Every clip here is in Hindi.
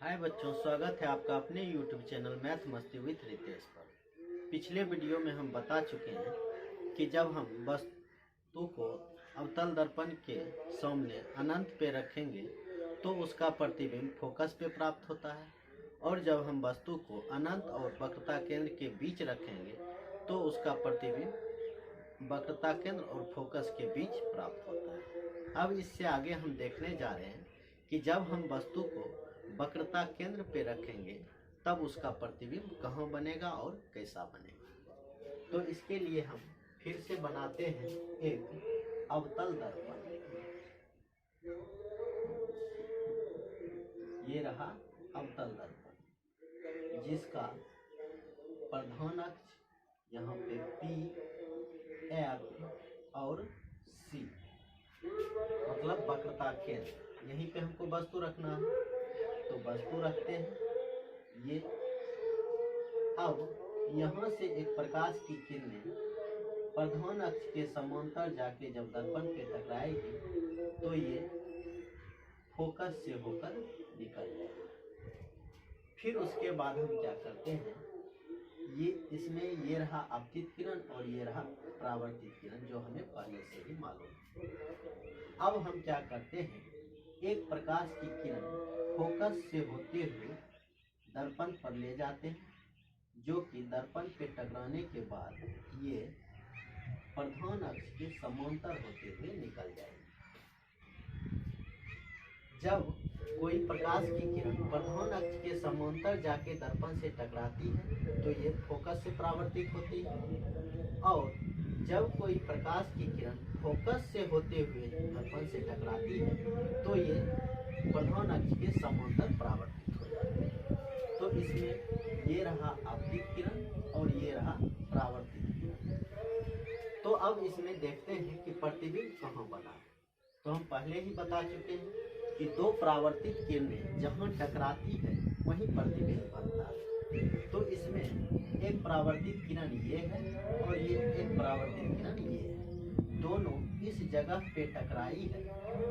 हाय बच्चों, स्वागत है आपका अपने YouTube चैनल मैथ मस्ती विथ रितेश पर। पिछले वीडियो में हम बता चुके हैं कि जब हम वस्तु को अवतल दर्पण के सामने अनंत पे रखेंगे तो उसका प्रतिबिंब फोकस पे प्राप्त होता है, और जब हम वस्तु को अनंत और वक्रता केंद्र के बीच रखेंगे तो उसका प्रतिबिंब वक्रता केंद्र और फोकस के बीच प्राप्त होता है। अब इससे आगे हम देखने जा रहे हैं कि जब हम वस्तु को वक्रता केंद्र पे रखेंगे तब उसका प्रतिबिंब कहाँ बनेगा और कैसा बनेगा। तो इसके लिए हम फिर से बनाते हैं एक अवतल दर्पण। ये रहा अवतल दर्पण जिसका प्रधान अक्ष यहाँ पे P, F और C मतलब वक्रता केंद्र, यहीं पे हमको वस्तु रखना है तो वस्तु रखते हैं ये। अब यहाँ से एक प्रकाश की किरणें प्रधान अक्ष के समांतर जाके जब दर्पण पे टकराएगी तो ये फोकस से होकर निकल जाएगी। फिर उसके बाद हम क्या करते हैं, ये इसमें ये रहा आपतित किरण और ये रहा परावर्तित किरण जो हमें पहले से ही मालूम है। अब हम क्या करते हैं, एक प्रकाश की किरण फोकस से होते हुए दर्पण पर ले जाते हैं, जो कि दर्पण पे टकराने के बाद ये प्रधान अक्ष के समांतर होते हुए निकल जाएगी। जब कोई प्रकाश की किरण प्रधान अक्ष के समांतर जाके दर्पण से टकराती है तो ये फोकस से परावर्तित होती है, और जब कोई प्रकाश की किरण फोकस से होते हुए दर्पण से टकराती है तो ये प्रधान अक्ष के समांतर परावर्तित हो जाती है। तो इसमें ये रहा आपतित किरण और ये रहा परावर्तित किरण। तो अब इसमें देखते हैं कि प्रतिबिंब कहाँ बना है। तो हम पहले ही बता चुके हैं कि दो परावर्तित किरणें जहाँ टकराती है वहीं प्रतिबिंब बनता है। तो इसमें एक परावर्तित किरण ये है और ये एक परावर्तित किरण ये है, दोनों इस जगह पे टकराई है,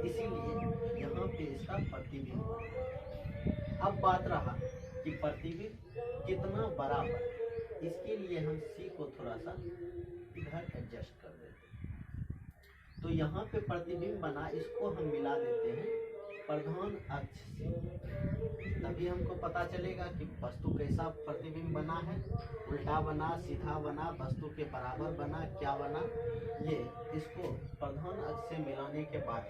इसीलिए यहाँ पे इसका प्रतिबिंब बना। अब बात रहा कि प्रतिबिंब कितना बराबर, इसके लिए हम C को थोड़ा सा इधर एडजस्ट कर देते हैं। तो यहाँ पे प्रतिबिंब बना, इसको हम मिला देते हैं प्रधान अक्ष से, तभी हमको पता चलेगा कि वस्तु कैसा प्रतिबिंब बना है, उल्टा बना, सीधा बना, वस्तु के बराबर बना, क्या बना, ये इसको प्रधान अक्ष से मिलाने के बाद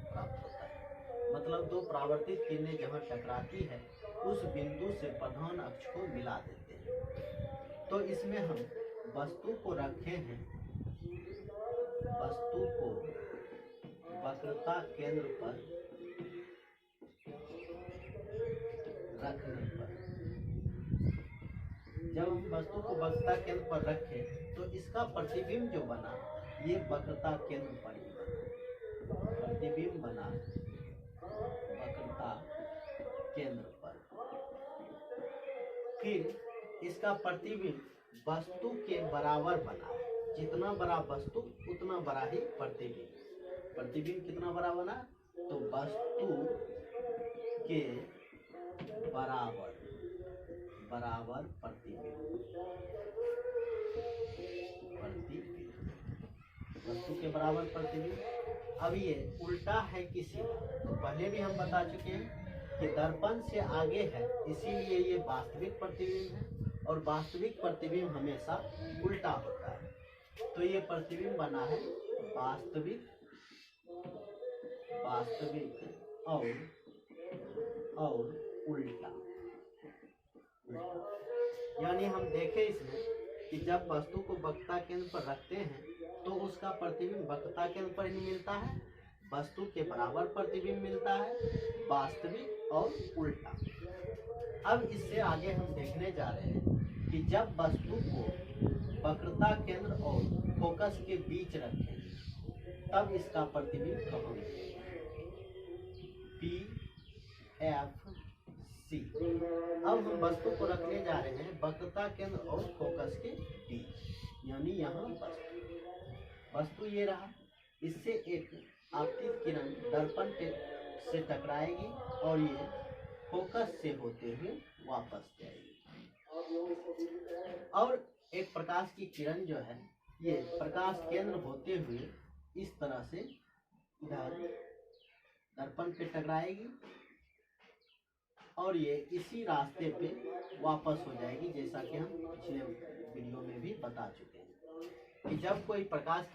प्राप्त होता है। मतलब दो परावर्तित किरणें जहाँ टकराती है उस बिंदु से प्रधान अक्ष को मिला देते हैं। तो इसमें हम वस्तु को रखे हैं, वस्तु को वक्रता केंद्र पर रखने पर, जब हम वस्तु को वक्रता केंद्र पर रखें तो इसका प्रतिबिंब जो बना ये वक्रता केंद्र पर ही बना, प्रतिबिंब बना वक्रता केंद्र पर। फिर इसका प्रतिबिंब वस्तु के बराबर बना, जितना बड़ा वस्तु उतना बड़ा ही प्रतिबिंब। प्रतिबिंब कितना बड़ा बना, तो वस्तु के बराबर बराबर प्रतिबिंब, वस्तु के बराबर प्रतिबिंब। अब ये उल्टा है कि सीधा, तो पहले भी हम बता चुके हैं कि दर्पण से आगे है, इसीलिए ये वास्तविक प्रतिबिंब है, और वास्तविक प्रतिबिंब हमेशा उल्टा होता है। तो ये प्रतिबिंब बना है वास्तविक और उल्टा। यानी हम देखें इसमें कि जब वस्तु को वक्रता केंद्र पर रखते हैं तो उसका प्रतिबिंब वक्रता केंद्र पर ही मिलता है, वस्तु के बराबर प्रतिबिंब मिलता है, वास्तविक और उल्टा। अब इससे आगे हम देखने जा रहे हैं कि जब वस्तु को वक्रता केंद्र और फोकस के बीच रखें तब इसका प्रतिबिंब कहाँ मिलेगा, P, F, C। अब हम वस्तु को रखने जा रहे हैं वक्रता केंद्र और फोकस के बीच, यानी यहाँ वस्तु ये रहा, इससे एक आपतित किरण दर्पण से टकराएगी और ये फोकस से होते हुए वापस जाएगी। और एक प्रकाश की किरण जो है ये प्रकाश केंद्र होते हुए इस तरह से इधर दर्पण पे टकराएगी और ये इसी रास्ते पे वापस हो जाएगी, जैसा कि हम पिछले वीडियो में भी बता चुके हैं कि जब कोई प्रकाश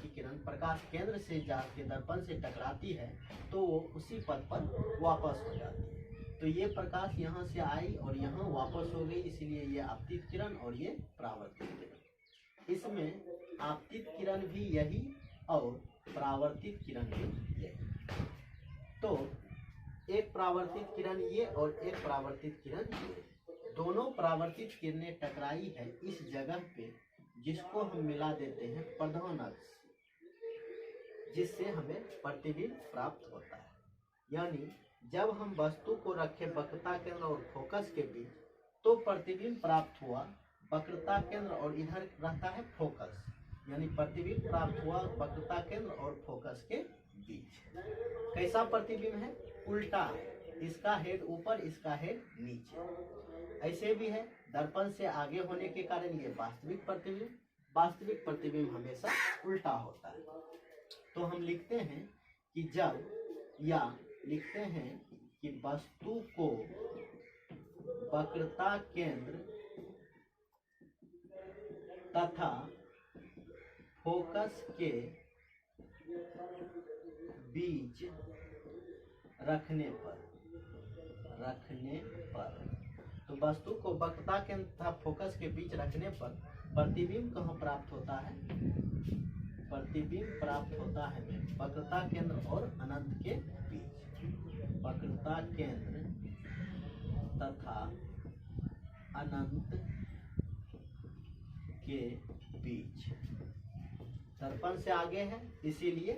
की किरण प्रकाश केंद्र से जाके दर्पण से टकराती है तो वो उसी पथ पर वापस हो जाती है। तो ये प्रकाश यहाँ से आई और यहाँ वापस हो गई, इसलिए ये आपतित किरण और ये परावर्तित किरण। इसमें आपतित किरण भी यही और परावर्तित किरण भी यही। तो एक परावर्तित किरण ये और एक परावर्तित किरण ये, दोनों परावर्तित किरणें टकराई है इस जगह पे जिसको हम मिला देते हैं प्रधान अक्ष, जिससे हमें प्रतिबिंब प्राप्त होता है। यानी जब हम वस्तु को रखे वक्रता केंद्र और फोकस के बीच तो प्रतिबिंब प्राप्त हुआ वक्रता केंद्र और इधर रहता है फोकस, यानी प्रतिबिंब प्राप्त हुआ वक्रता केंद्र और फोकस के बीच। कैसा प्रतिबिंब है? उल्टा है, इसका हेड ऊपर इसका हेड नीचे। ऐसे भी है, दर्पण से आगे होने के कारण ये वास्तविक प्रतिबिंब हमेशा उल्टा होता है। तो हम लिखते हैं कि लिखते हैं कि वस्तु को वक्रता केंद्र तथा फोकस के बीच रखने पर तो वस्तु को वक्रता केंद्र तथा फोकस के बीच रखने पर प्रतिबिंब कहाँ प्राप्त होता है? प्रतिबिंब प्राप्त होता है वक्रता केंद्र और अनंत के बीच। वक्रता केंद्र तथा अनंत के बीच दर्पण से आगे है, इसीलिए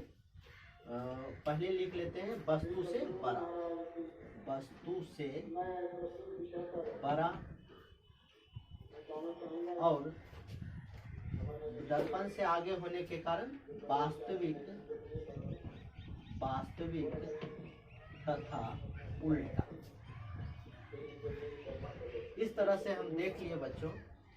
पहले लिख लेते हैं वस्तु से बड़ा और दर्पण से आगे होने के कारण वास्तविक तथा उल्टा। इस तरह से हम देख लिए बच्चों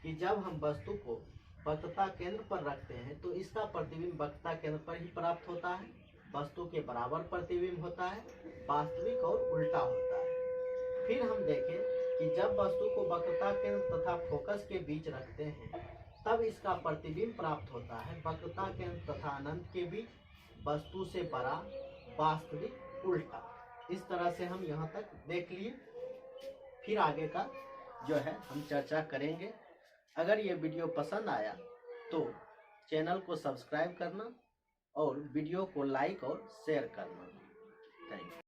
कि जब हम वस्तु को वक्रता केंद्र पर रखते हैं तो इसका प्रतिबिंब वक्रता केंद्र पर ही प्राप्त होता है, वस्तु के बराबर प्रतिबिंब होता है, वास्तविक और उल्टा होता है। फिर हम देखें कि जब वस्तु को वक्रता केंद्र तथा फोकस के बीच रखते हैं तब इसका प्रतिबिंब प्राप्त होता है वक्रता केंद्र तथा अनंत के बीच, वस्तु से बड़ा, वास्तविक, उल्टा। इस तरह से हम यहाँ तक देख लिए। फिर आगे का जो है हम चर्चा करेंगे। अगर ये वीडियो पसंद आया तो चैनल को सब्सक्राइब करना और वीडियो को लाइक और शेयर करना। Thank you.